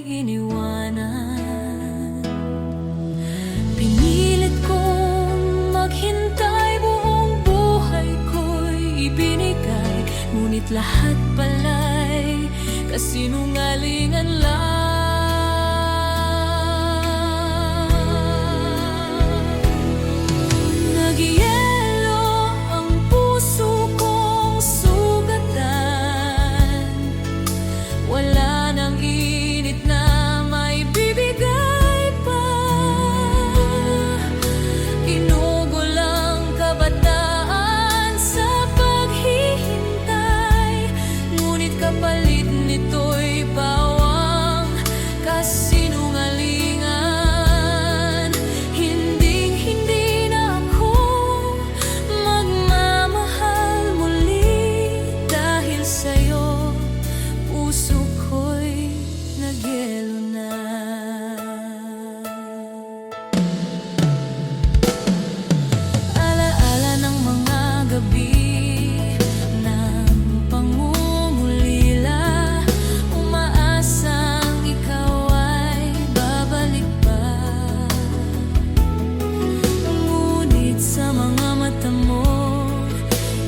iniwanan. Pinilit kong maghintay, buong buhay ko'y ibinigay, ngunit lahat pala'y kasinungalingan lang.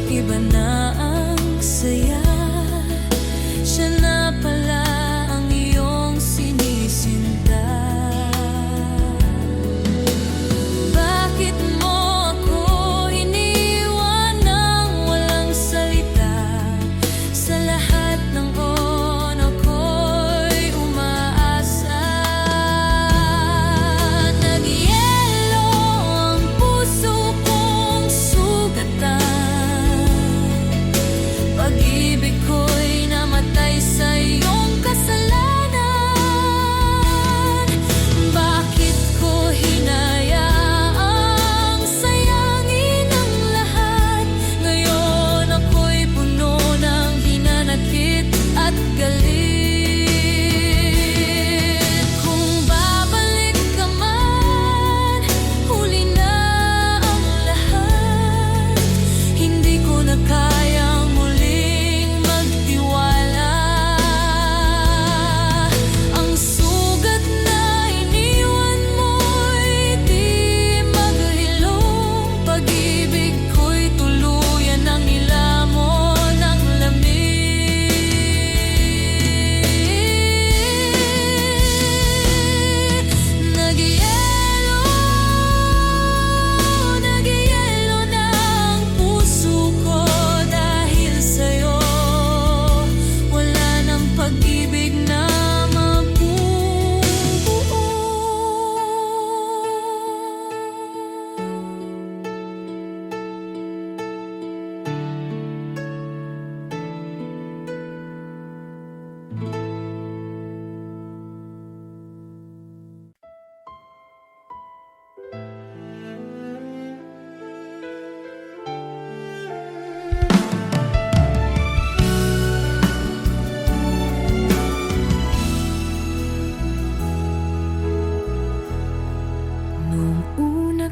Iba na ang saya, siya na pala ang iyong sinisinta. Bakit mo ako iniwan nang walang salita? Sa lahat ng ako'y umaasa. Nagyelo ang puso kong sugatan, pag-ibig ko'y namatay sa iyong kasalanan. Bakit ko hinayaang sayangin ang lahat? Ngayon ako'y puno ng hinanakit at galit. Kung babalik ka man, huli na ang lahat. Hindi ko na kayang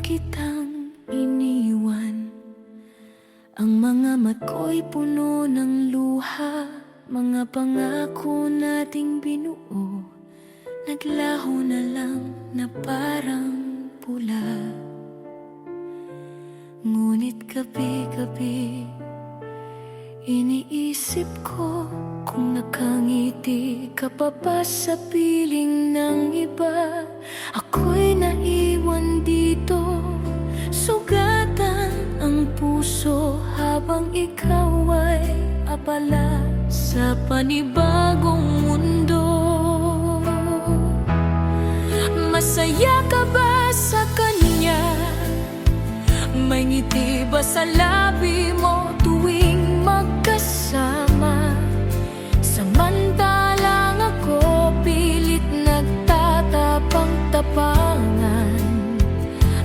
kitang iniwan, ang mga mat ko'y puno ng luha. Mga pangako nating binuo, naglaho na lang na parang pula. Ngunit gabi-gabi iniisip ko kung nakangiti ka pa ba sa piling ng iba. Ako'y naiwan dito, sugatan ang puso habang ikaw ay abala sa panibagong mundo. Masaya ka ba sa kanya? May ngiti ba sa labi mo tuwing magkasama? Samantalang ako pilit nagtatapang-tapangan,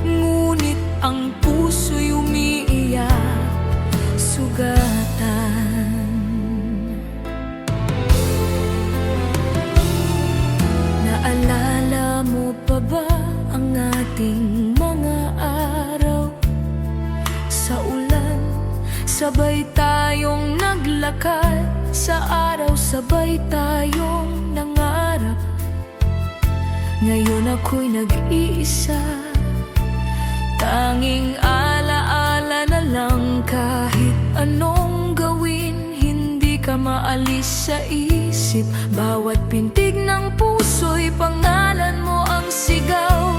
ngunit ang puso'y umiiyak, sugatan. Naalala mo pa ba ang ating mga araw? Sa ulan, sabay tayong naglakad. Sa araw, sabay tayong nangarap. Ngayon ako'y nag-iisa, tanging alaala na lang. Kahit anong gawin, hindi ka maalis sa isip. Bawat pintig ng puso'y pangalan mo ang sigaw.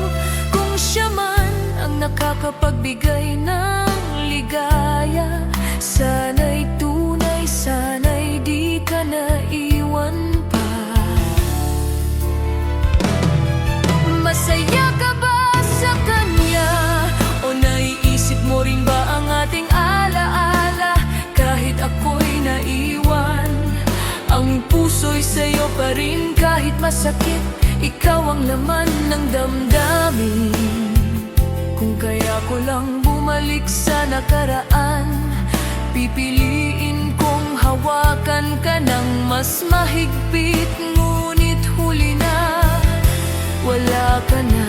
Kung siya man ang nakakapagbigay ng ligaya, sana'y tunay, sana'y di ka naiwan pa. Masaya ka ba sa kanya? O naiisip mo rin ba ang ating alaala? Kahit ako'y naiwan, ang puso'y sa'yo pa rin. Kahit masakit, ikaw ang laman ng damdamin. Kung kaya ko lang bumalik sa nakaraan, pipiliin kong hawakan ka ng mas mahigpit. Ngunit huli na, wala ka na.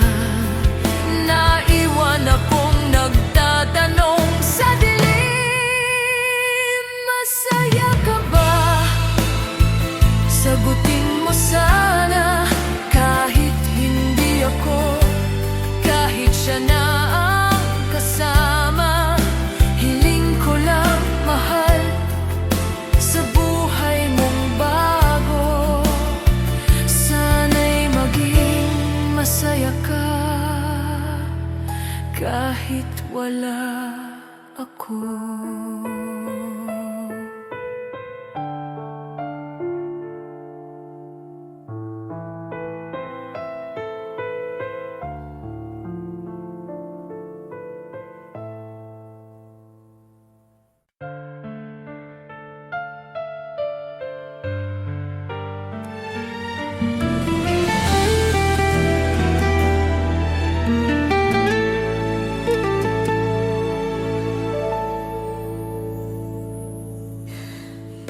Naiwan akong nagtatanong sa dilim. Masaya ka ba? Sagutin mo sana. Kahit hindi ako, kahit siya na ang kasama, hiling ko lang, mahal, sa buhay mong bago. Sana'y maging masaya ka kahit wala ako.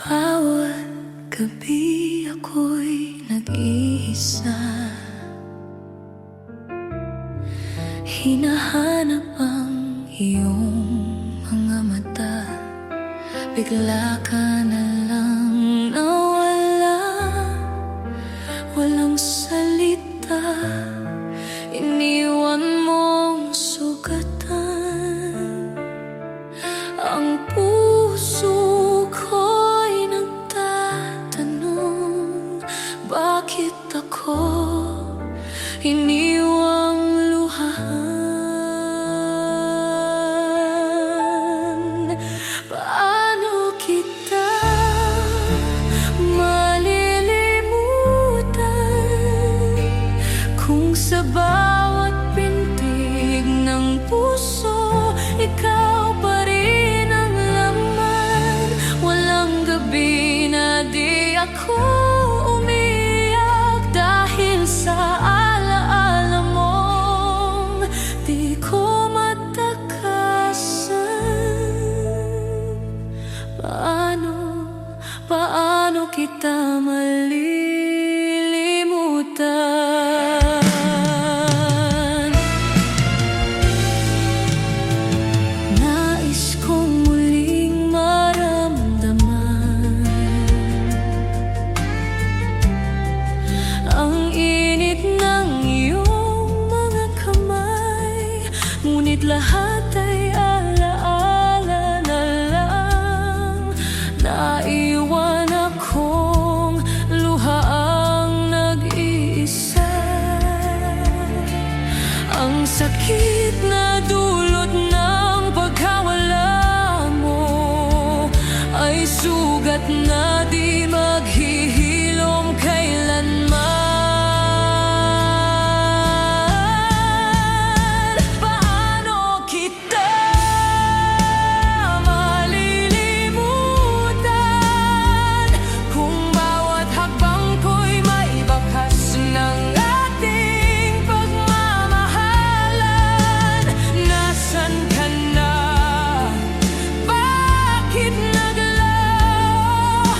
Bawat gabi ako'y nag-iisa, hinahanap ang iyong mga mata. Bigla ka na lang nawala, walang salita. Iniwan mong sugatan ang puso ko'y nagtatanong, bakit ako iniwang luhaan? Paano kita malilimutan kung sa bawat pintig ng puso ikaw pa rin ang laman? Walang gabi na di ako umiyak dahil sa alaala mong di ko matakasan. Paano kita malilimutan? Nais kong muling maramdaman ang init ng iyong mga kamay, ngunit lahat ay alaala na lang. Naiwan akong luhaang nag-iisa. Ang sakit na dulot ng pagkawala mo ay sugat na di maghihilom kailanman. Paano kita malilimutan kung bawat hakbang ko'y may bakas ng ating pagmamahalan? Nasaan ka na? Bakit naglaho?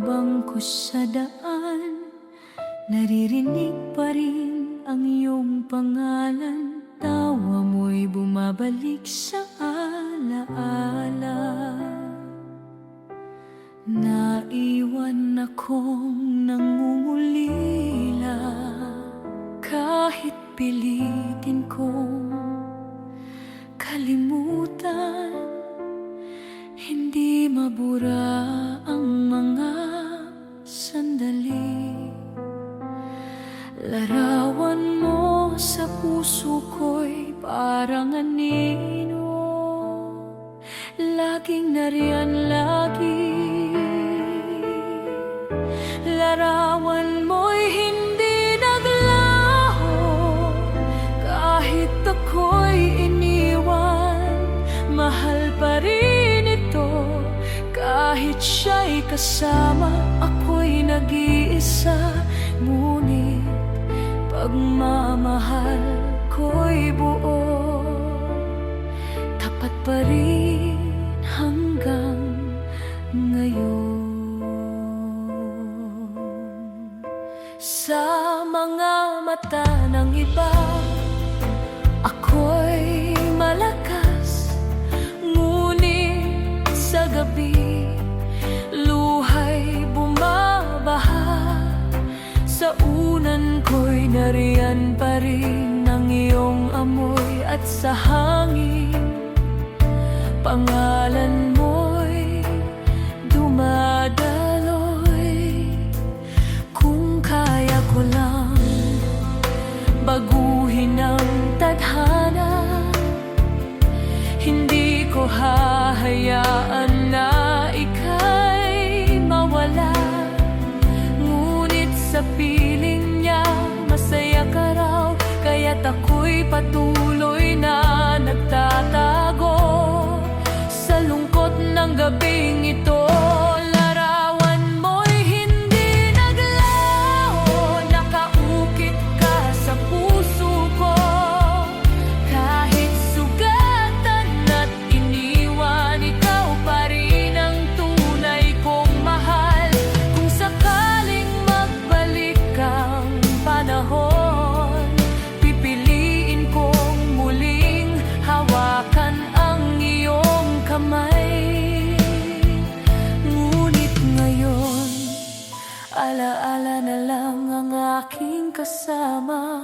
bangko sa daan, naririnig pa rin ang iyong pangalan. Tawa mo'y bumabalik sa alaala. Naiwan akong nangungulila, kahit pilitin kong kalimutan, hindi mabura ang mga sandali. Larawan mo sa puso ko'y parang anino, laging nariyan lagi. Larawan mo'y hindi naglaho, kahit ako'y iniwan. Mahal pa rin ito, kahit siya'y kasama, ako'y nag-iisa. Ngunit pagmamahal ko'y buo, tapat pa rin hanggang ngayon. Sa mga mata ng iba, ako'y malakas, ngunit sa gabi, luha'y bumabaha. Sa unan ko'y nariyan pa rin ang iyong amoy, at sa hangin, pangalan mo'y dumadaloy. Kung kaya ko lang baguhin ang tadhana, hindi ko hahayaan na ika'y mawala. Ngunit sa piling niya, masaya ka raw, kaya't ako'y patuloy na nagtatago sa lungkot ng gabing ito. Larawan mo'y hindi naglaho, nakaukit ka sa puso ko. Kahit sugatan at iniwan, ikaw pa rin ang tunay kong mahal. Kung sakaling magbalik ang panahon, pipiliin kong muling hawakan ang iyong kamay. Ngunit ngayon, alaala na lang ang aking kasama,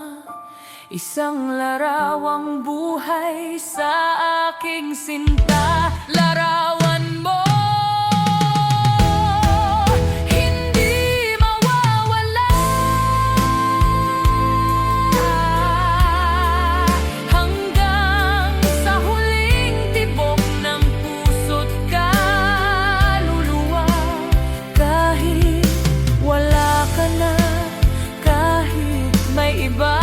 isang larawang buhay sa aking sinta. Larawan mo, hindi mawawala, hanggang sa huling tibok ng puso't kaluluwa. Kahit wala ka na, kahit may iba,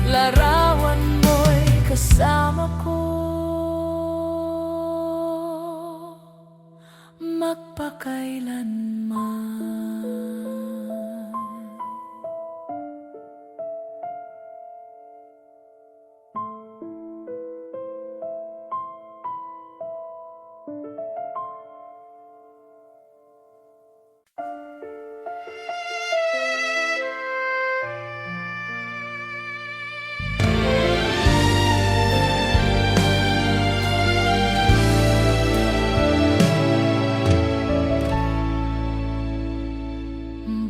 larawan mo'y kasama ko, magpakailanman.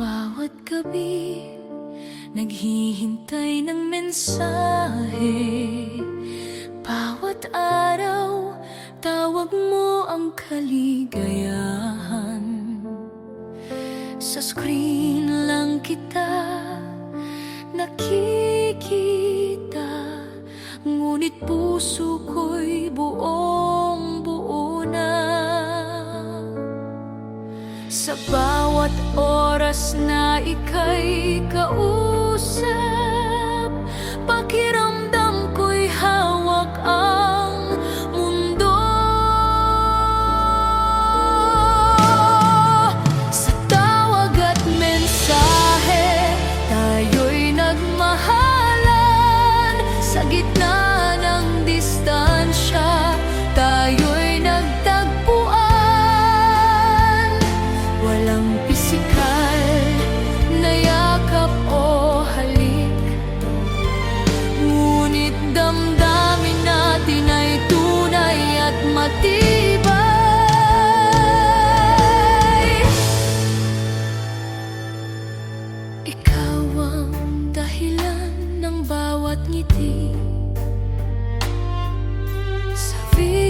Bawat gabi, naghihintay ng mensahe. Bawat araw, tawag mo ang kaligayahan. Sa screen lang kita nakikita, ngunit puso ko'y buong buo na. Sa bawat oras na ika'y kausap, pakiramdam ko'y hawak ang mundo. Sa tawag at mensahe, tayo'y nagmahalan. Sa gitna ng distansya, tayo'y nagtagpuan.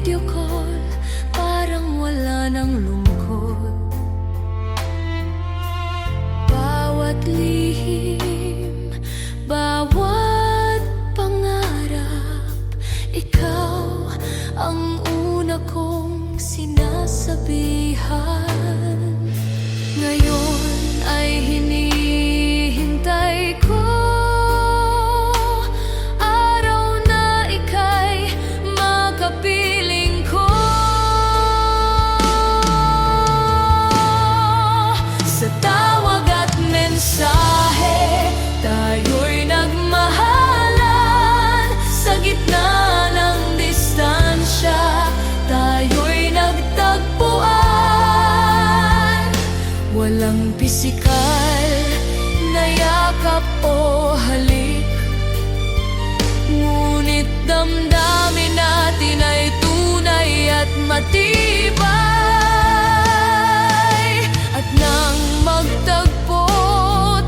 video call, parang wala ng lungkot. Bawat lihim, bawat pangarap, ikaw ang una kong sinasabihan. Ngayon ay hinihintay ko araw na ika'y makapiling ko. Sa tawag at mensahe, tayo'y nagmahalan. Sa gitna ng distansya, tayo'y nagtagpuan. Walang pisikal na yakap o halik, ngunit damdamin natin ay tunay at matibay. At nang magtagpo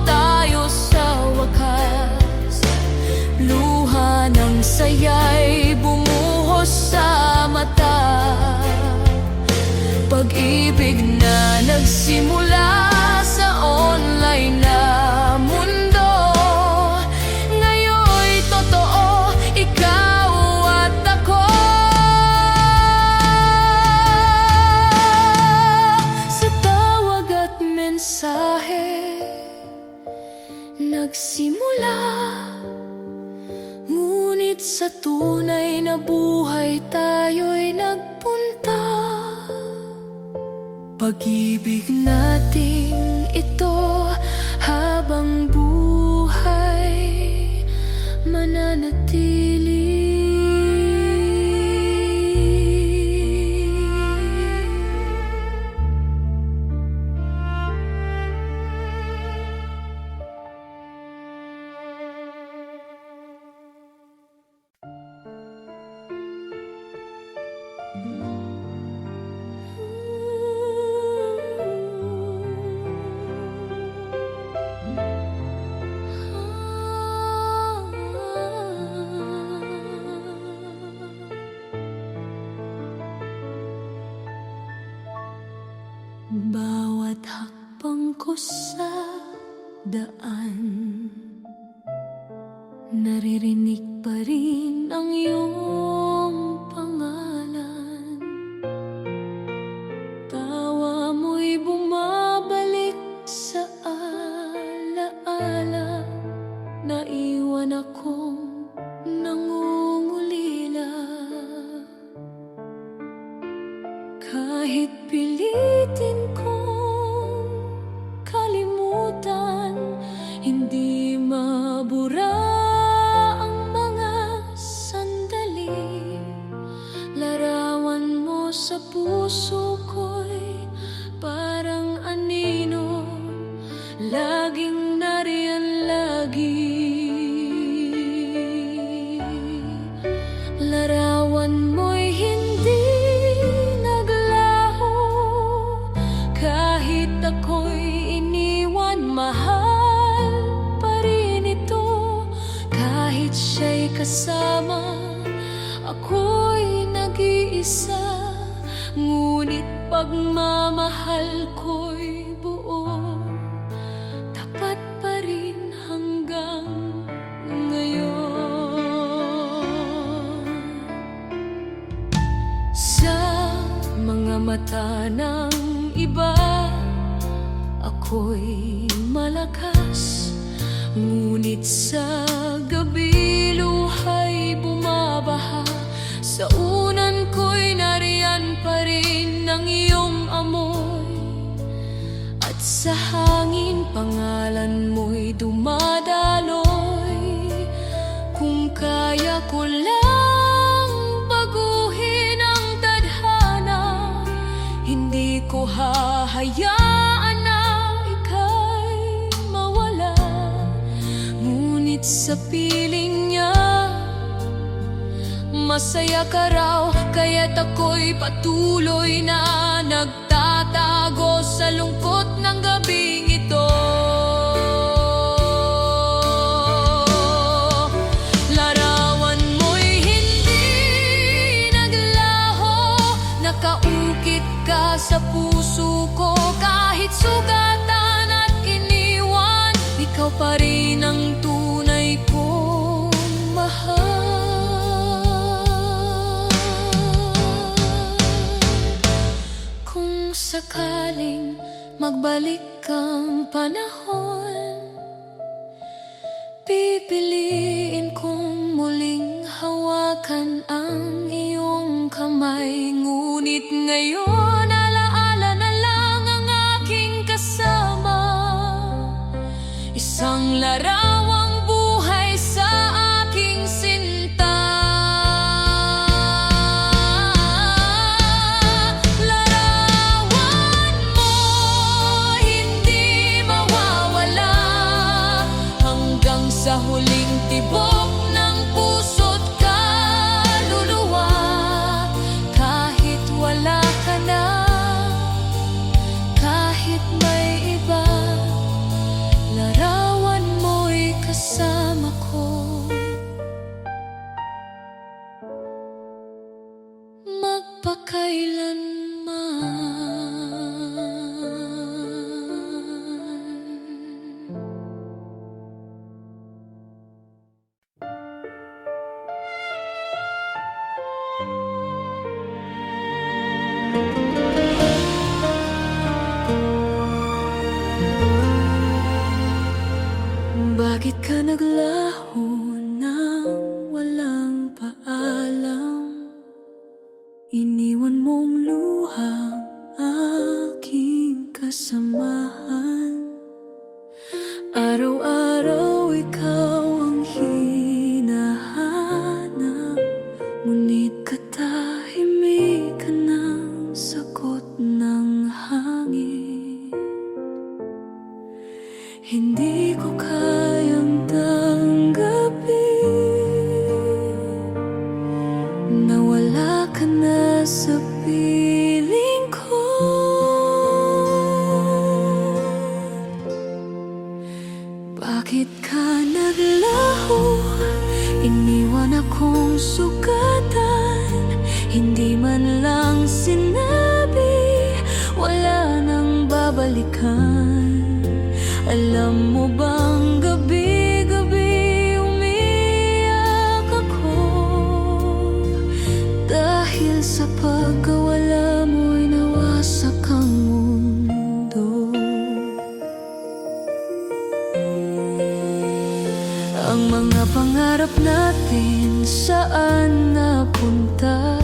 tayo sa wakas, luha ng saya'y bumuhos sa mata. Pag-ibig na nagsimula sa online na mundo, ngayon'y totoo, ikaw at ako. Sa tawag at mensahe nagsimula, ngunit sa tunay na buhay tayo'y nagpunta. Pag-ibig nating ito habang buhay mananatili. Bawat hakbang ko sa daan, naririnig pa rin ang iyong pangalan. Tawa mo'y bumabalik sa alaala, naiwan akong nangungulila. Kahit pilitin kong kalimutan, hindi mabura ang mga sandali. Larawan mo sa puso ko'y parang anino, laging nariyan lagi. Larawan mo'y hindi ako'y iniwan, mahal pa rin ito. Kahit siya'y kasama, ako'y nag-iisa. Ngunit pagmamahal ko'y buo, tapat pa rin hanggang ngayon. Sa mga mata ng iba, ako'y malakas, ngunit sa gabi luha'y bumabaha. Sa unan ko'y nariyan pa rin ang iyong amoy, at sa hangin pangalan mo'y dumadaloy. Kung kaya ko lang baguhin ang tadhana, hindi ko hahayaan na ika'y mawala. Ngunit sa piling niya, masaya ka raw, kaya't ako'y patuloy na nagtatago sa lungkot ng gabing ito. Larawan mo'y hindi naglaho, sugatan at iniwan, ikaw pa rin ang tunay kong mahal. Kung sakaling magbalik ang panahon, pipiliin kong muling hawakan ang iyong kamay. Ngunit ngayon, alaala na lang ang aking kasama, isang larawang buhay sa aking sinta. Larawan mo, hindi mawawala hanggang sa huling tibok ng puso't kaluluwa. Kahit wala ka na, kahit may iba, larawan mo'y kasama ko magpakailanman. Bakit ka naglaho nang walang paalam? Iniwan mong luhang aking kasamahan. Araw-araw ikaw ang hinahanap, ngunit katahimik ka ng sagot ng hangin. Hindi ko kayang tanggapin na wala ka na sa piling ko. Bakit ka naglaho? Iniwan akong sugatan, hindi man lang sinabi, wala nang babalikan. Alam mo bang gabi-gabi umiyak ako, dahil sa pagkawala mo'y nawasak ang mundo. Ang mga pangarap natin saan napunta?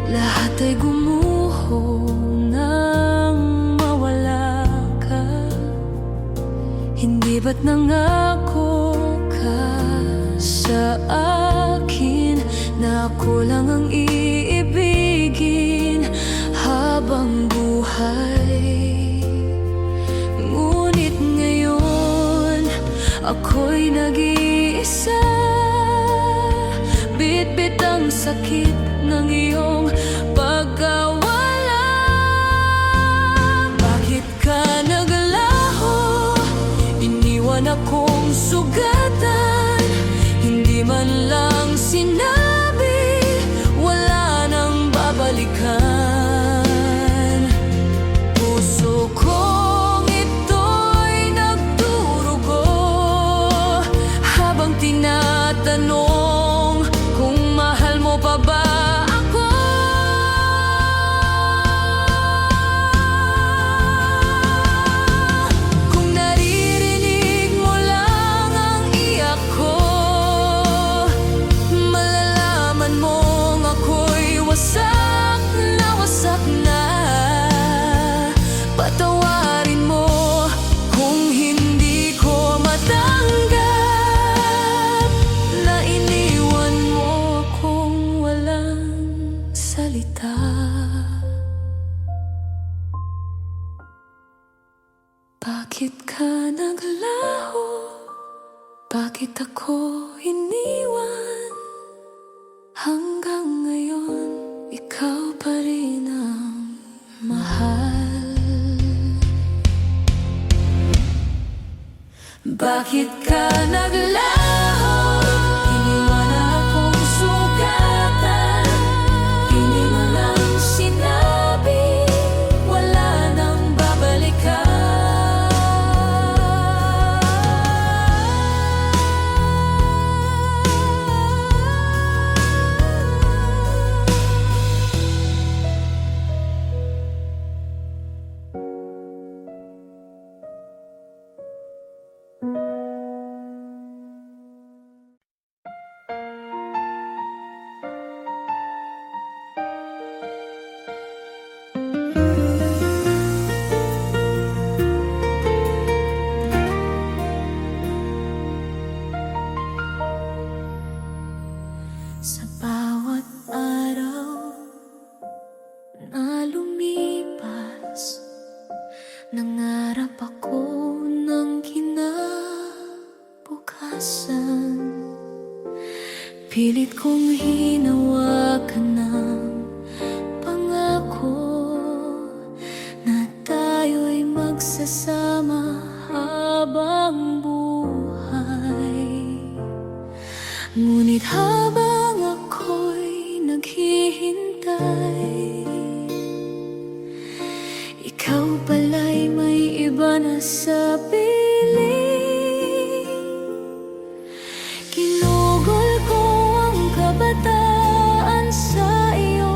Lahat ay gumuho nang mawala ka. Hindi ba't nangako ka sa akin na ako lang ang iibigin habang buhay? Ngunit ngayon, ako'y nag-iisa, bit-bit ang sakit ng iyong pagkawala. Bakit ka naglaho? Iniwan akong sugatan, hindi man lang sinabi, wala nang babalikan. Puso kong ito'y nagdurugo habang tinatanong kung mahal mo pa ba ako. Kung naririnig mo lang ang iyak ko, malalaman mong ako'y wasak na. Patawarin mo kung hindi ko matanggap na iniwan mo akong walang salita. Bakit ka naglaho? Bakit ako iniwan? Hanggang ngayon, ikaw pa rin ang mahal. Bakit ka naglaho? Iniwan akong sugatan, hindi mo lang sinabi, wala Pilit kong hinawakan ng pangako na tayo'y magsasama habang buhay. Ngunit habang ako'y naghihintay, ikaw pala'y may iba na sa piling. Ginugol ko ang kabataan sa iyo,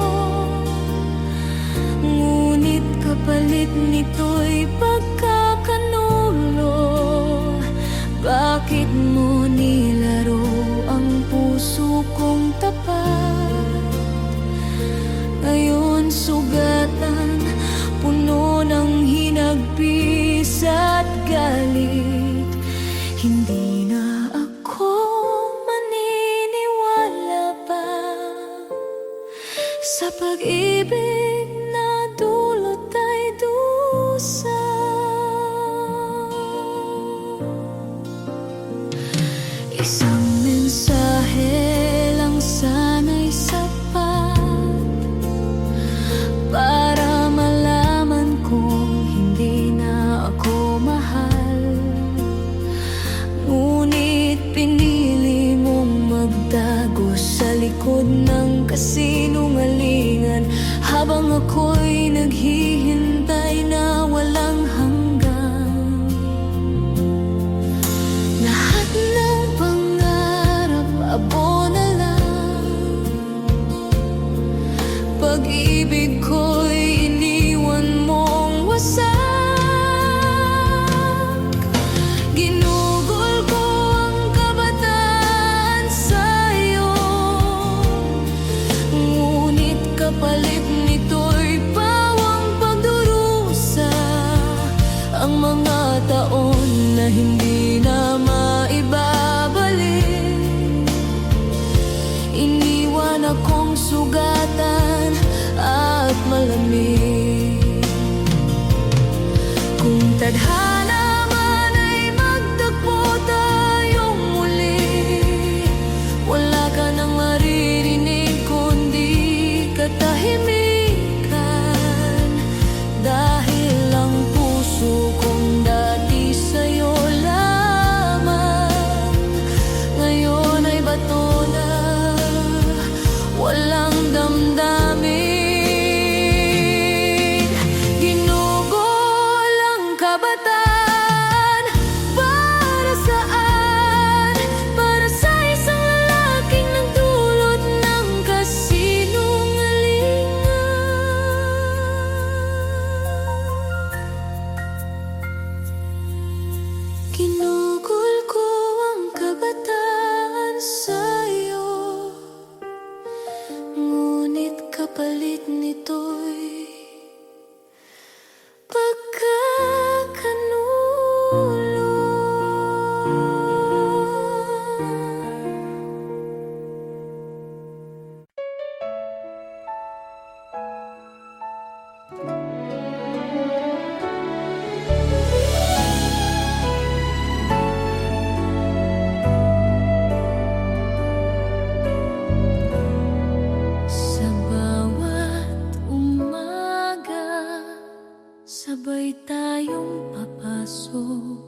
ngunit kapalit nito'y pagkakanulo. Bakit mo nilaro ang puso kong tapat? Ngayon sugatan, puno ng hinagpis at galit. Hindi na ako maniniwala pa sa pag-ibig na dulot ay dusa. Isang mensahe lang sana'y sapat para malaman kong hindi na ako mahal. Ngunit pinili mong magtago sa likod ng kasinungalingan, habang ako'y naghihintay na walang hanggan. Lahat ng pangarap abo na lang, pag-ibig ko'y iniwan mong wasak. Ginugol ko ang kabataan sa'yo, ngunit kapalit nito'y pawang pagdurusa. Ang mga taon na hindi na maibabalik, iniwan akong sugatan at malamig. Kung tadhana man ay magtagpo tayong muli, wala ka nang maririnig kundi katahimikan. Dahil ang puso kong dati sa'yo lamang, ngayon ay bato na, walang damdamin. Ginugol ang kabataan para saan? Para sa isang lalaking nagdulot ng kasinungalingan. Ginugol ko ang kabataan sa'yo, ngunit kapalit nito'y pagkakanulo. Sa bawat umaga, sabay tayong papasok.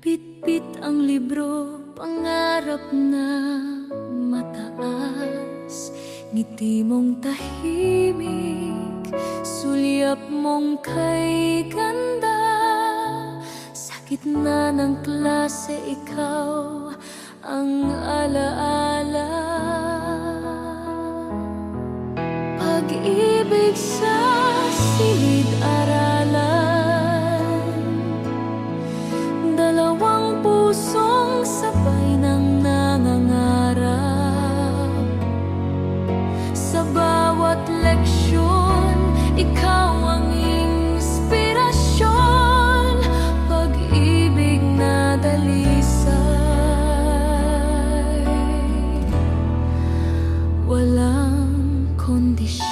Bitbit ang libro, pangarap na mataas. Ngiti mong tahimik, sulyap mong kay ganda. Sa gitna ng klase, ikaw ang alaala. Pag-ibig sa silid-aralan, dalawang pusong sabay nang nangangarap. Sa bawat leksyon, ikaw ang inspirasyon. Pag-ibig na dalisay, walang kondisyon.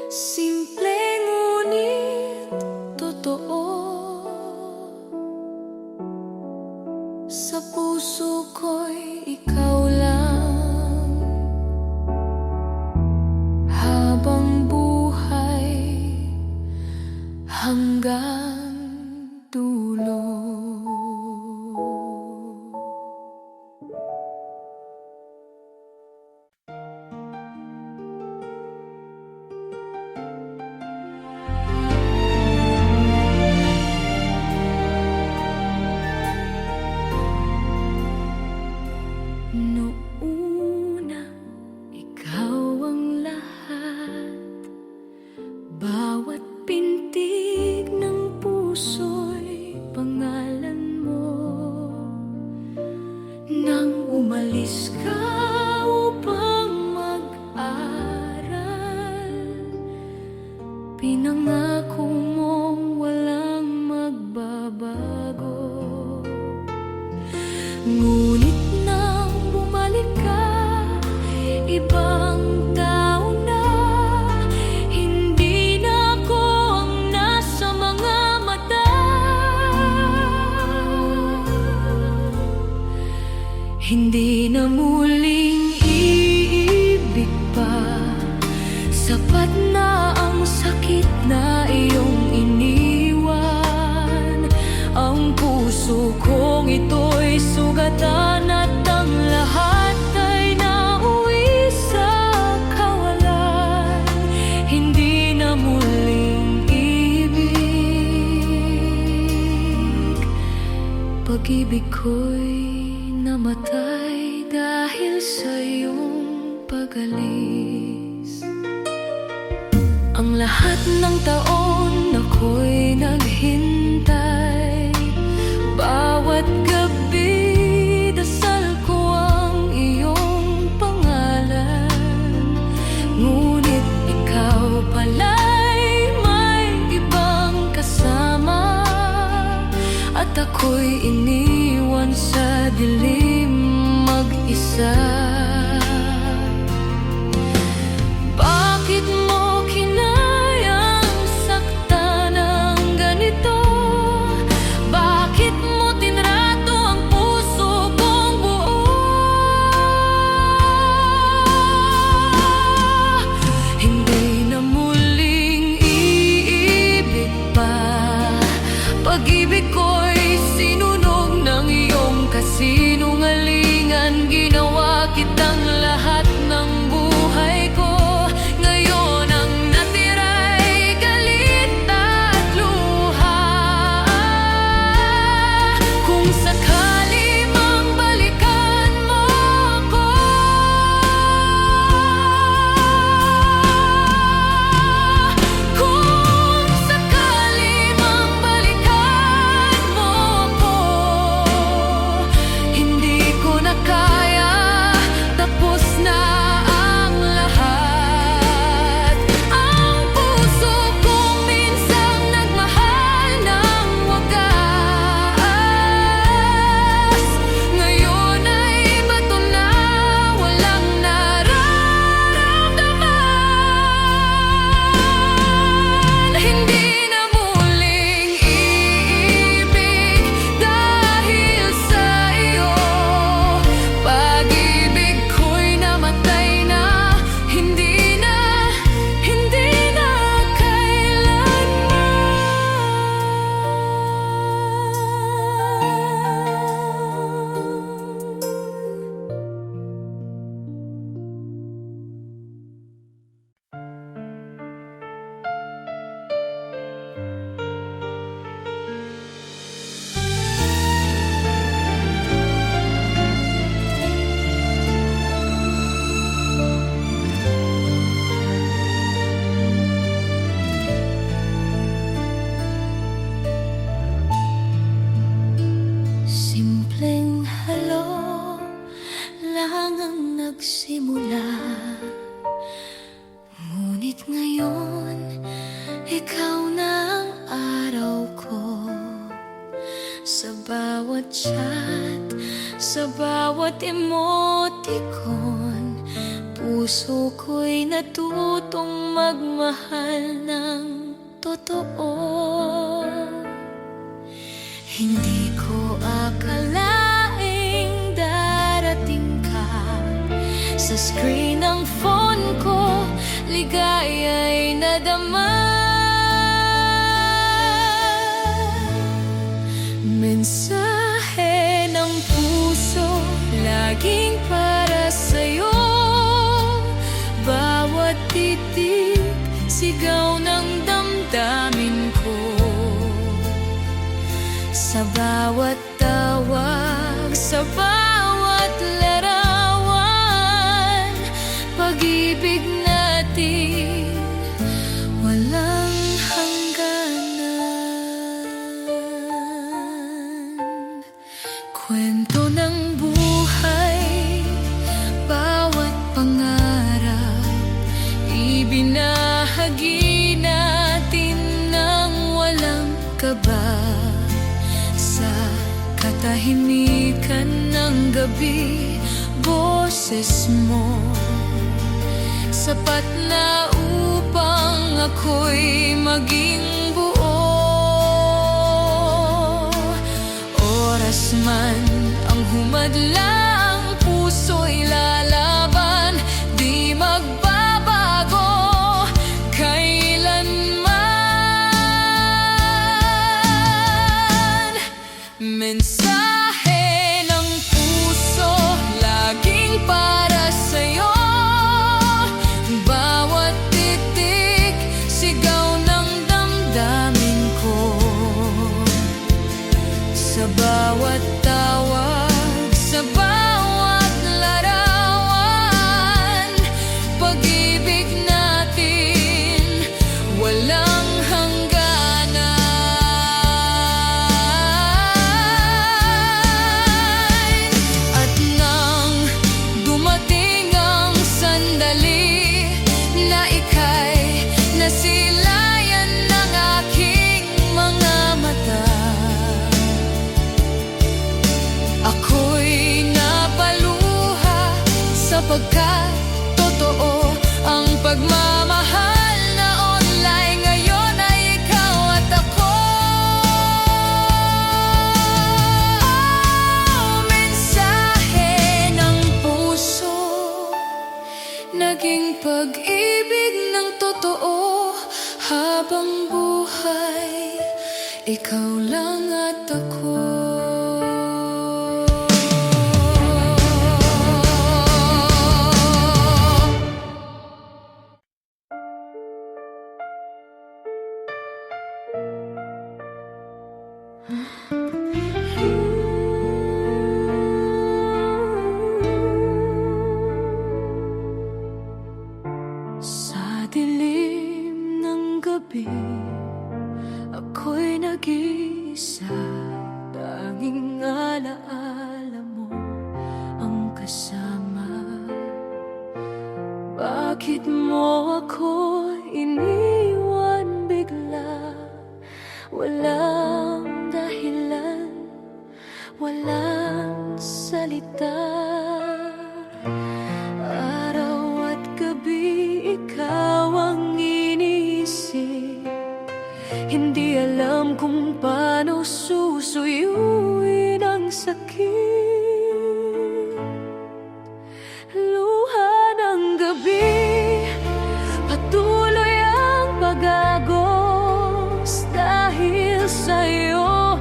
Simple ngunit totoo, sa puso ko'y ikaw lang. Habang buhay hanggang dulo. Noona, ikaw ang lahat. Bawat pintig ng puso'y pangalan mo. Nang umalis ka upang mag-aral, pinangako mong walang magbabago. Ngunit nang bumalik ka, ibang tao na. Hindi na ako ang nasa mga mata. Hindi na muling iibig pa. Sapat na ang sakit na iyong iniwan. Ang puso kong ito'y sugatan at ang lahat ay nauwi sa kawalan. Hindi na muling ibig. Pag-ibig ko'y namatay dahil sa iyong pag-alis. Ang lahat ng taon ako'y naghintay. Bawat gabi dasal ko ang iyong pangalan. Ngunit ikaw pala'y may ibang kasama, at ako'y iniwan sa dilim mag-isa. Bakit mo kinayang saktan ng ganito? Bakit mo tinrato ang puso kong buo? Hindi na muling iibig pa. Pag-ibig ko'y sinunog ng iyong kasinungalingan. Ginawa kitang lahat ng buhay ko. Ngayon ang natira'y galit at luha. Kung sakali mang balikan mo ako, kung sakali mang balikan mo ako, hindi ko na kaya, tapos na ang lahat. Ang puso kong minsang nagmahal ng wagas, ngayon ay bato na, walang nararamdaman. Hindi na muling iibig dahil sa iyo. Pag-ibig ko'y namatay na. Hindi na simpleng hello lang ang nagsimula. Ngunit ngayon, ikaw na ang araw ko. Sa bawat chat, sa bawat emoticon, puso ko'y natutong magmahal ng totoo. Hindi ko akalaing darating ka sa screen ng phone ko, ligaya'y nadama. Mensahe ng puso, laging para sa'yo. Bawat titig, sigaw ng damdamin ko. Sa bawat tawag, sa bawat larawan, pag-ibig natin walang hangganan. Kwento ng buhay, bawat pangarap, ibinahagi natin ng walang kaba. Sa katahimikan ng gabi, boses mo sapat na upang ako'y maging buo. Oras man ang humadlang, puso'y lalaban, di magbabago kailanman. Mensahe ng puso, laging para sa'yo. Bawat titik, sigaw ng damdamin ko. Sa bawat tawag, sa bawat larawan, pag-ibig natin walang hangganan. At nang dumating ang sandali na ika'y nasilayan ng aking mga mata, ako'y napaluha sapagkat totoo ang pagmamahal na online. Ngayon ay ikaw at ako. Mensahe ng puso, naging pag-ibig ng totoo. Habang buhay, ikaw lang at ako. Sa dilim ng gabi, ako'y nag-iisa. Tanging alaala mo ang kasama. Bakit mo ako iniwan bigla? Walang dahilan, walang salita. Araw at gabi, ikaw ang iniisip. Hindi alam kung paano susuyuin ang sakit. Luha ng gabi, patuloy ang pag-agos. Dahil sa'yo,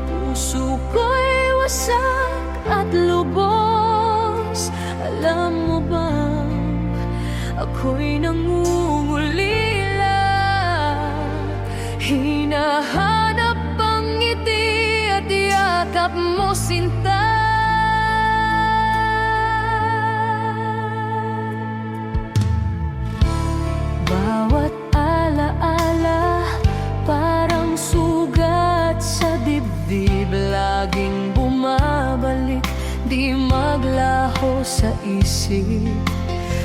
puso ko'y wasak at lubos. Alam mo bang ako'y nangungulila? Hinahanap ang ngiti at yakap mo, sinta. Bawat alaala parang sugat sa dibdib, laging bumabalik, di maglaho sa isip.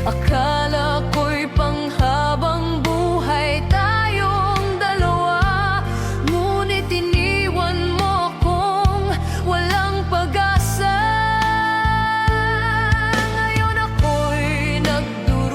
Akala ko'y panghabang buhay tayong dalawa, ngunit iniwan mo kong walang pag-asa. Ngayon ako'y nagdurusa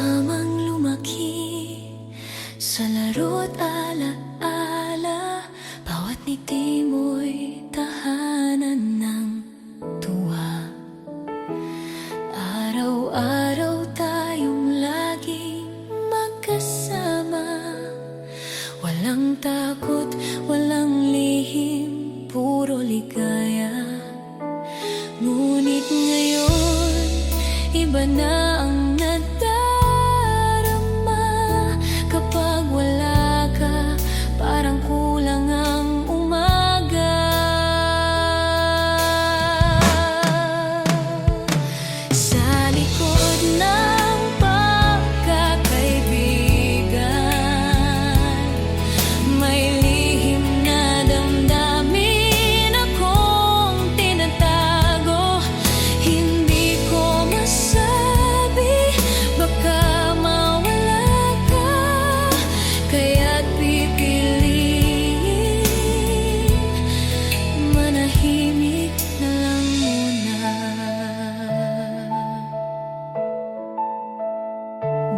Magkasamang lumaki sa laro't ala-ala, bawat ngiti mo'y tahanan ng tuwa. Araw-araw tayong laging magkasama, walang takot, walang lihim, puro ligaya. Ngunit ngayon, iba na ang nadarama. Kapag wala ka, parang kulang ang umaga. Sa likod ng pagkakaibigan, may lihim na damdamin akong tinatago. Hindi ko masabi, baka mawala ka, kaya't pipiliin manahimik na lang muna.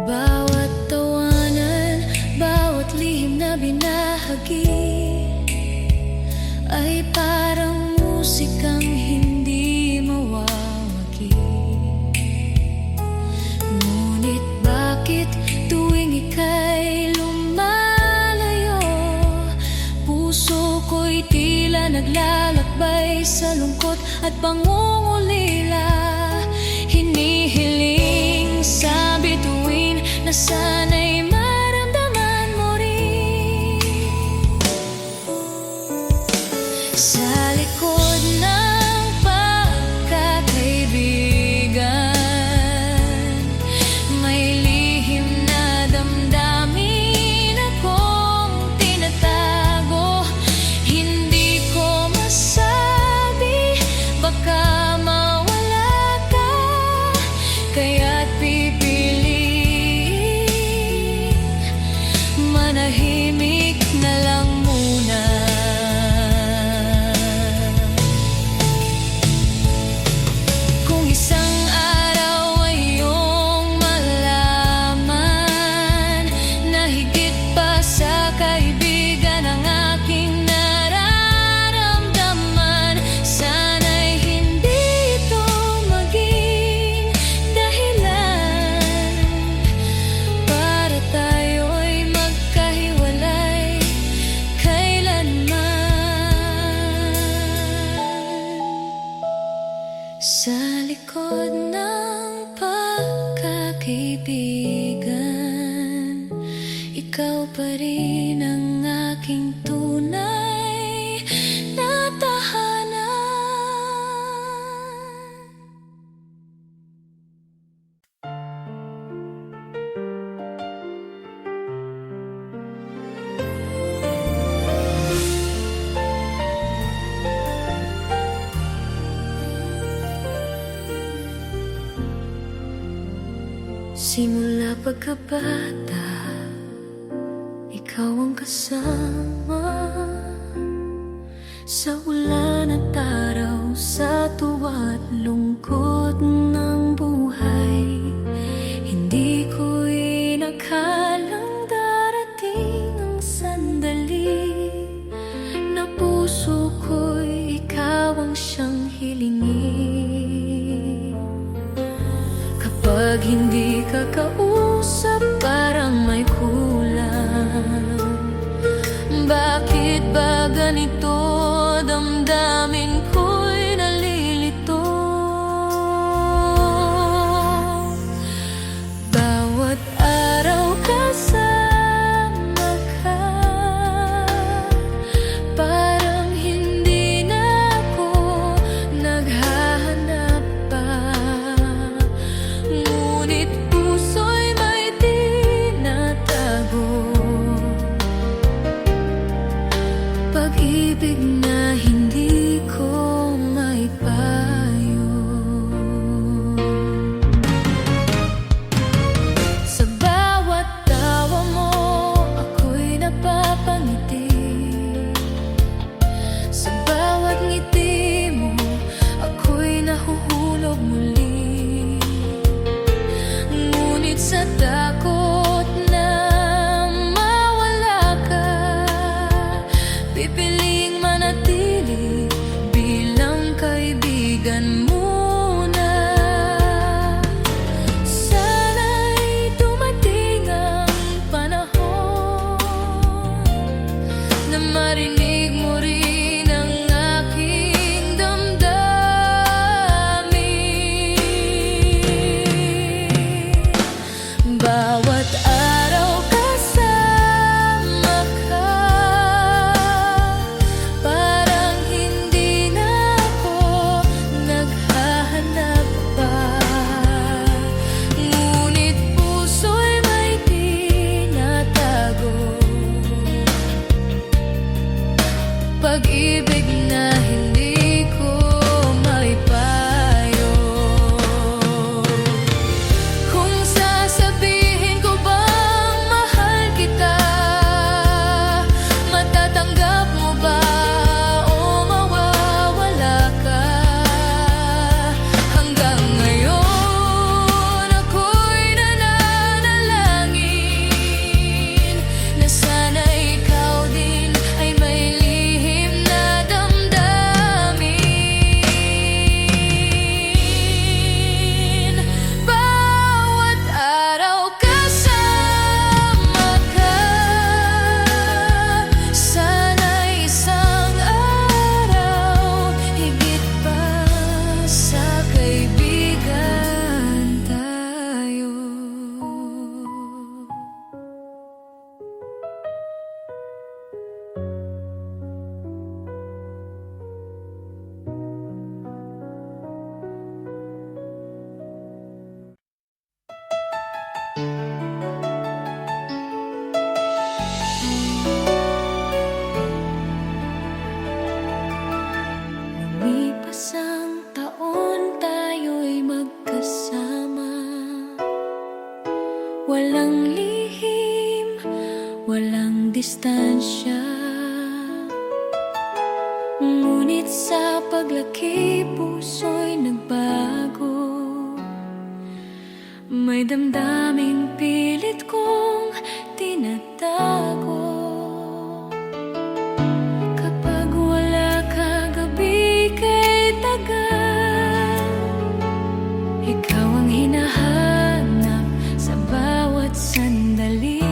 Bawat tawanan, bawat lihim na binahagi ay parang musikang hindi mawawagi. Ngunit bakit tuwing ika'y lumalayo, puso ko'y tila naglalakbay sa lungkot at pangungulila. Hinihiling sa bituin na sana'y maramdaman mo rin. Sa likod ng pagkakaibigan, may lihim na damdamin akong tinatago. Hindi ko masabi, baka mawala ka, kaya't pipiliin manahimik na lang muna. Kung isang araw ay iyong malaman na higit pa sa kaibigan ang aking nararamdaman, sana'y hindi ito maging dahilan para tayo'y magkahiwalay kailanman. Sa likod ng pagkakaibigan, ikaw pa rin ang aking tunay na tahanan. Simula pagkabata, ikaw ang kasama sa ulan at araw, sa tuwa at lungkot ng buhay. Hindi ko inakalang darating ang sandali na puso ko'y ikaw ang siyang hilingin. Kapag hindi ka kausap, parang may kulang. Bakit ba ganito? Damdamin ko'y nalilito. ng lihim, walang distansya. Ngunit sa paglaki, puso'y nagbago. May damdaming pilit kong tinatago. Kapag wala ka, gabi kay tagal, ikaw ang hinahanap sa bawat sandali.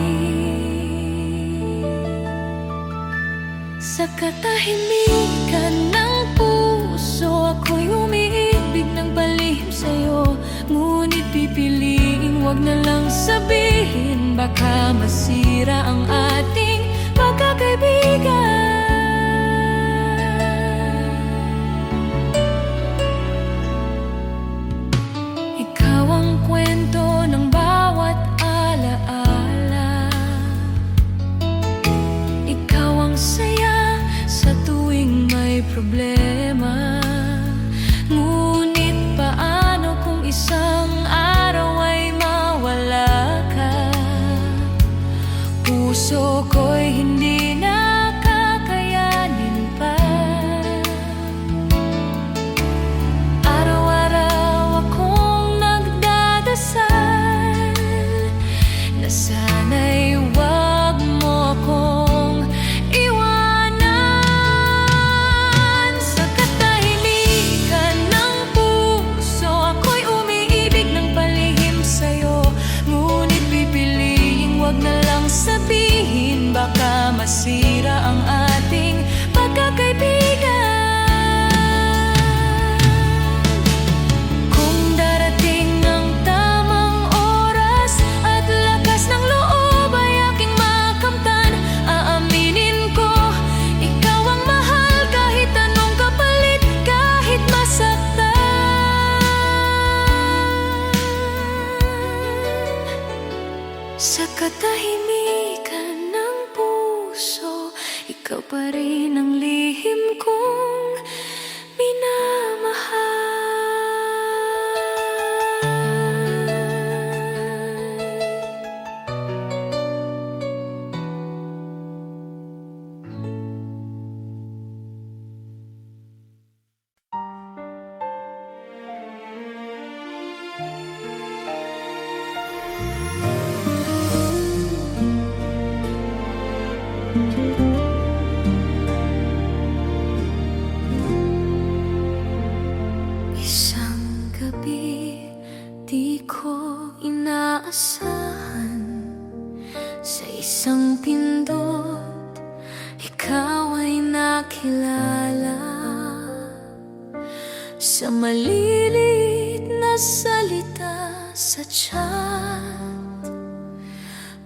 Sa katahimikan ng puso, ako'y umiibig ng palihim sa'yo. Ngunit pipiliing wag na lang sabihin, baka masira ang ating pagkakaibigan. Ikaw ang kwento ng bawat alaala. Ikaw ang saya sa tuwing may problema. Ngunit paano kung isang araw ay mawala ka? Puso ko'y hindi na kakayanin pa. Araw-araw akong nagdadasal na sana'y wag mo akong iwanan. Sa katahimikan ng puso, ako'y umiibig ng palihim sa'yo. Ngunit pipiliing wag na lang sabihin, baka masira ang ating pagkakaibigan. Kung darating ang tamang oras at lakas ng loob ay aking makamtan, aaminin ko, ikaw ang mahal kahit anong kapalit, kahit masaktan. Sa katahimikan ng puso, ikaw pa rin ang lihim kong minamahal. Isang gabi, di ko inaasahan, sa isang pindot, ikaw ay nakilala. Sa malilit na salita sa chat,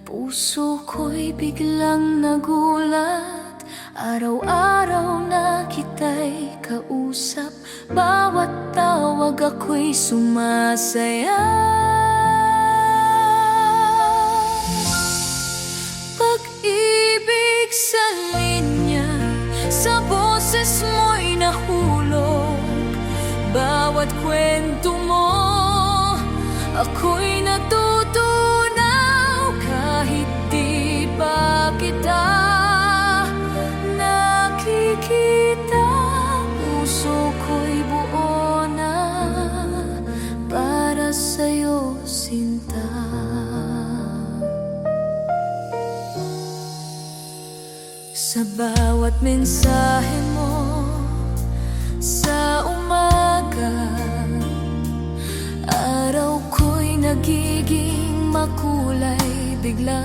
puso ko'y biglang nagulat. Araw-araw na kita'y kausap, bawat tawag ako'y sumasaya. Pag-ibig sa linya, sa boses mo'y nahulog. Bawat kwento mo, ako'y natutunaw. Kahit di pa kita nakikita, puso ko'y buo na para sa'yo, sinta. Sa bawat mensahe mo sa umaga, araw ko'y nagiging makulay bigla.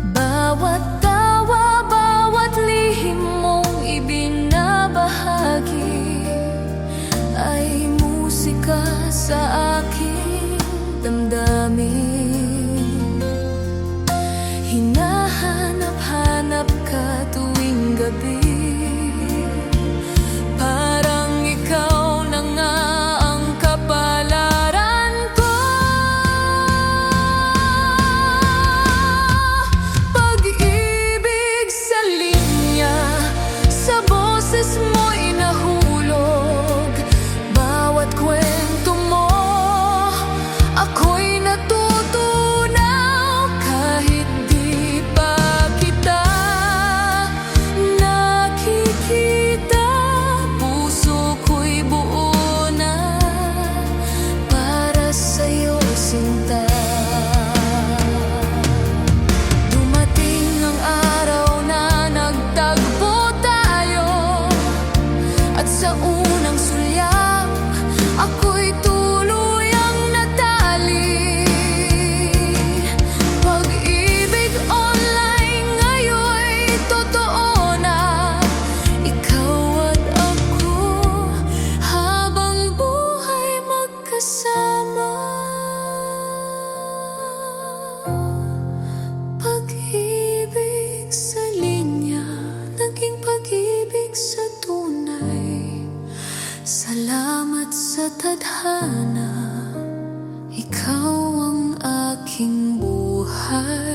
Bawat tawa, bawat lihim mong ibinabahagi ay musika sa aking damdamin. Hinahanap-hanap ka tuwing gabi, parang ikaw na nga ang kapalaran ko. Pag-ibig sa linya, sa boses mo'y nahulog. Bawat kwento mo, ako'y natutunan. tadhana, ikaw ang aking buhay.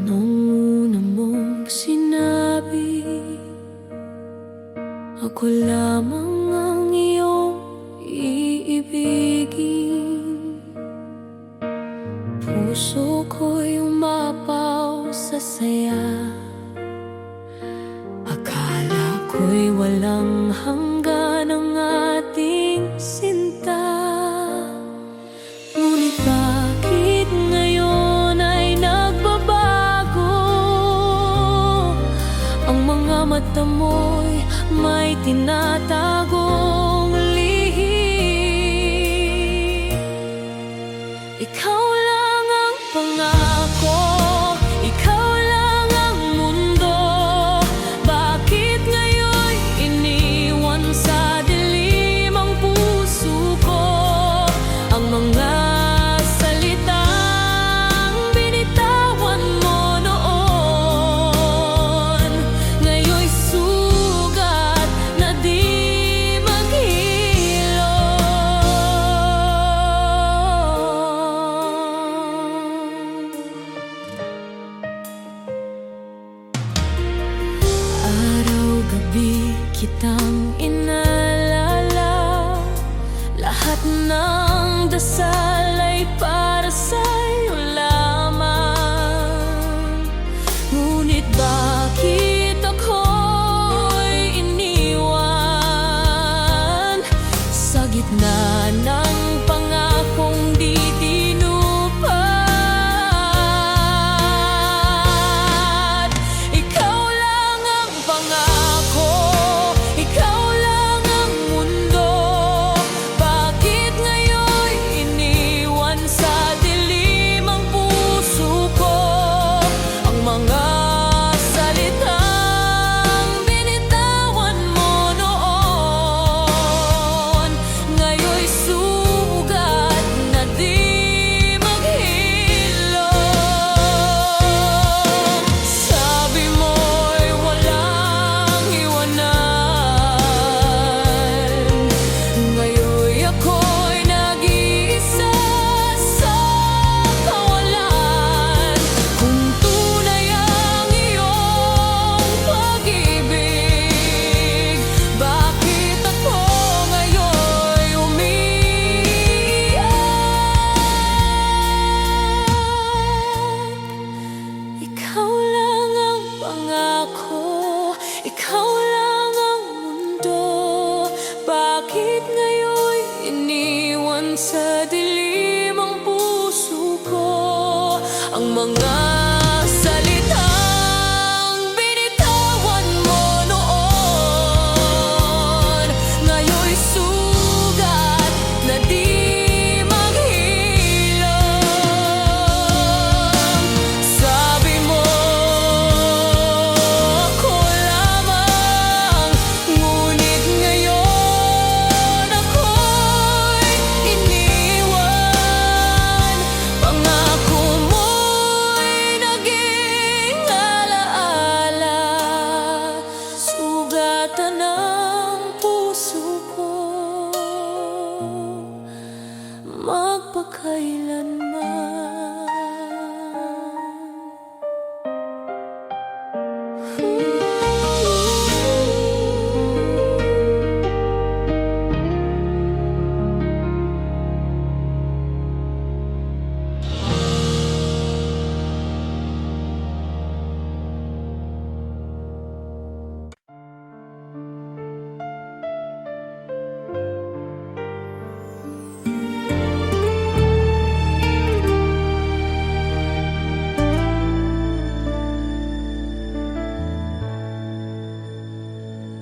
Nung una mong sinabi, ako lamang ang iyong iibigin. Puso ko'y umapaw sa saya, akala ko'y walang hanggan ang ating sinta. Ngunit bakit ngayon ay nagbabago? Ang mga mata mo'y may tinatagong lihim. Ikaw lang ang pangako, ikaw lang ang mundo. Bakit ngayon iniwan sa dilim ang puso ko? Ang mga salitang binitawan mo noon, ngayon'y sugat na di maghilom. Araw-gabi kitang inaalala, lahat ng dasal ay para sa'yo lamang. Ngunit bakit ako'y iniwan sa gitna ng pangakong di tinupad? Ikaw lang ang pangako, ikaw lang ang mundo. Bakit ngayon iniwan sa dilim ang puso ko? Ang mga salitang binitawan mo noon, ngayon'y sugat na di maghilom. Sabi mo'y walang iwanan, ngayon'y ako'y nag-iisa sa kawalan. Kung tunay ang iyong pag-ibig, bakit ako ngayon'y umiiyak? Ikaw lang ang pangako, ikaw lang ang mundo. Bakit ngayon'y iniwan sa dilim ang puso ko? Ang mga salitang binitawan mo noon, ngayon'y sugat na di maghilom. Sabi mo ako lamang, ngunit ngayon ako'y iniwan. Pangako mo'y naging alaala, sugatan ng puso ko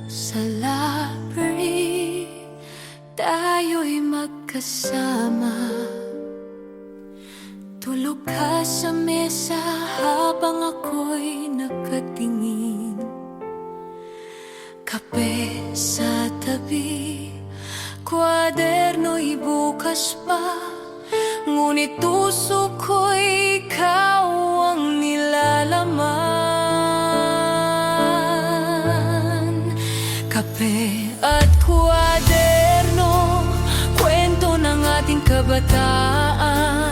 Sa library, tayo'y magkasama. Tulog ka ka sa mesa habang ako'y nakatingin. Kape sa tabi, kwaderno'y bukas pa, ngunit puso ko'y ikaw ang nilalaman. Kape at kwaderno, kwento ng ating kabataan.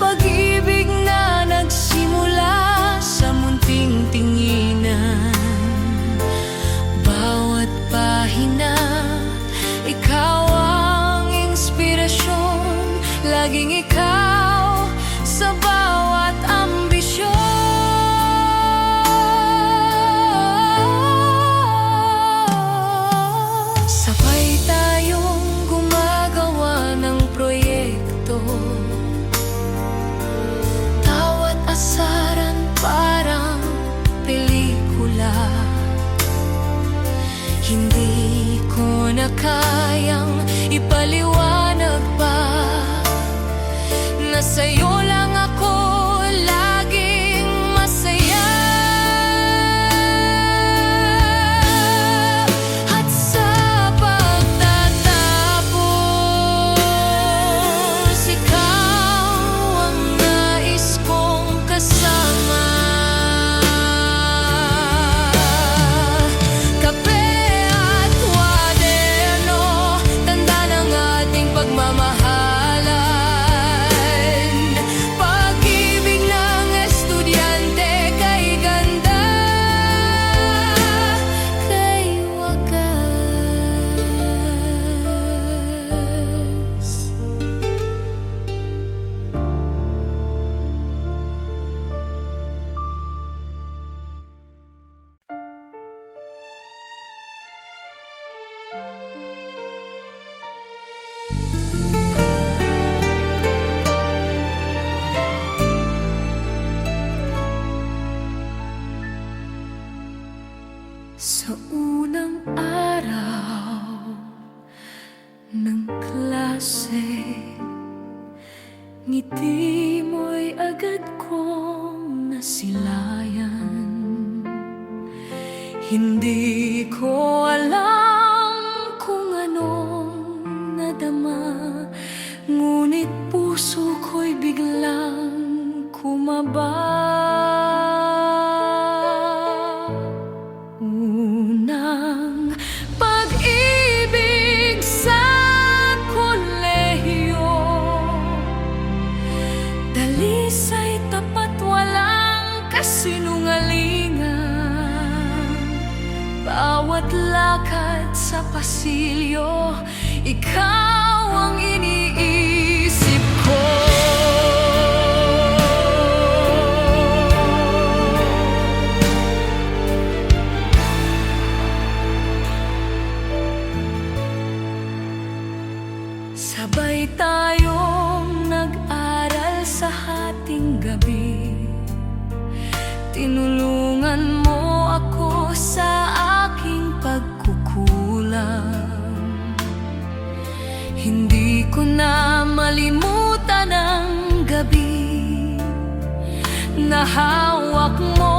Pag-ibig na nagsimula sa munting tinginan. Bawat pahina, ikaw ang inspirasyon. Laging ikaw sa bawat ambisyon. Sabay tayong gumagawa ng proyekto. Tawat asaran parang pelikula. Hindi ko na kayang ipaliwanag pa na sa'yo lang ako laging masaya. At sa pagtatapos, ikaw ang nais kong kasama. Kape at kwaderno, tanda ng ating pagmamahalan. Pag-ibig ng estudyante kay ganda, kay wagas. Sa unang araw ng klase, ngiti mo'y agad kong nasilayan. Hindi ko alam kung anong nadama, ngunit puso ko'y biglang kumaba. Unang pag-ibig sa kolehiyo, dalisay tapat walang kasinungalingan. Bawat lakad sa pasilyo, ikaw ang iniisip ko. Sabay tayong nag-aral sa hating gabi. Tinulungan mo ako sa aking pagkukulang. Hindi ko na malimutan ang gabi na hawak mo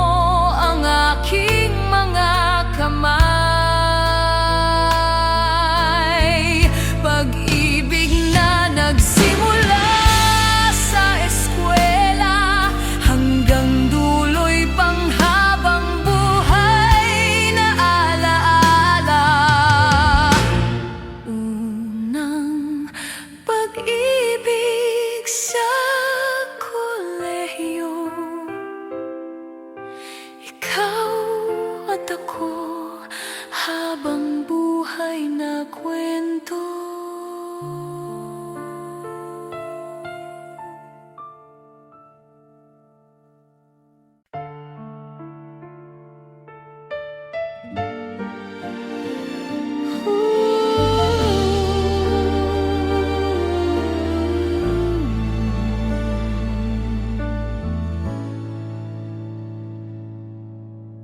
ang aking mga kamay. Pag-ibig na nagsimula sa eskwela, hanggang dulo'y panghabang buhay na alaala. Unang pag-ibig sa kolehiyo, ikaw at ako habang buhay na kwento.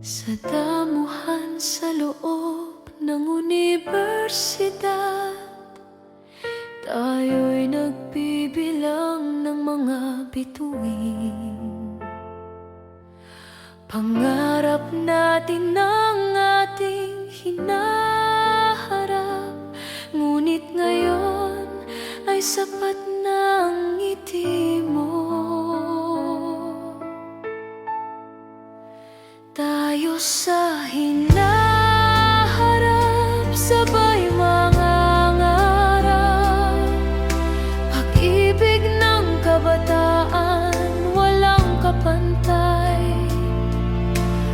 Sa damuhan sa loob ng universidad, tayo'y nagbibilang ng mga bituin. Pangarap natin ang ating hinaharap, ngunit ngayon ay sapat na ang ngiti mo. Tayo sa hinaharap, sabay mangangarap. Pag-ibig ng kabataan, walang kapantay.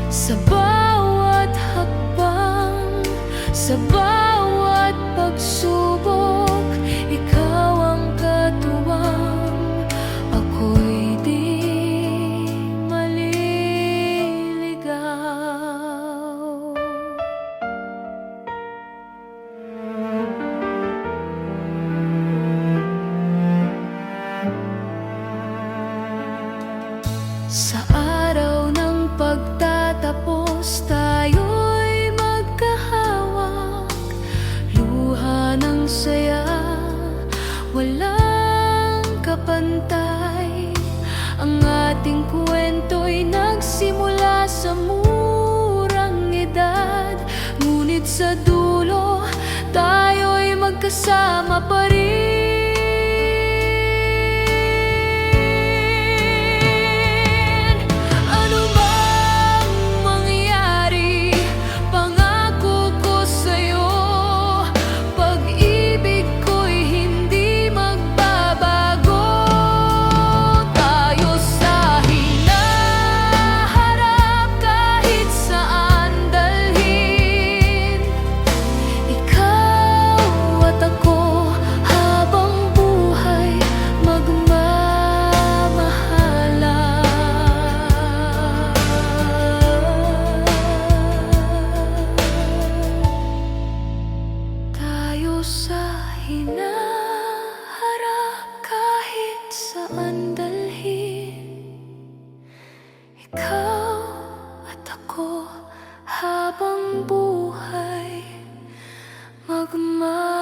Sa bawat hakbang, sa bawat pagsubok, ikaw ang katuwang, ako'y di maliligaw. Sa araw ng pagtatapos, tayo'y magkahawak, luha ng saya, walang kapantay. Ang ating kwento'y nagsimula sa murang edad, ngunit sa dulo, tayo'y magkasama pa rin. Sa hinaharap, kahit saan dalhin, ikaw at ako habang buhay magmamahal.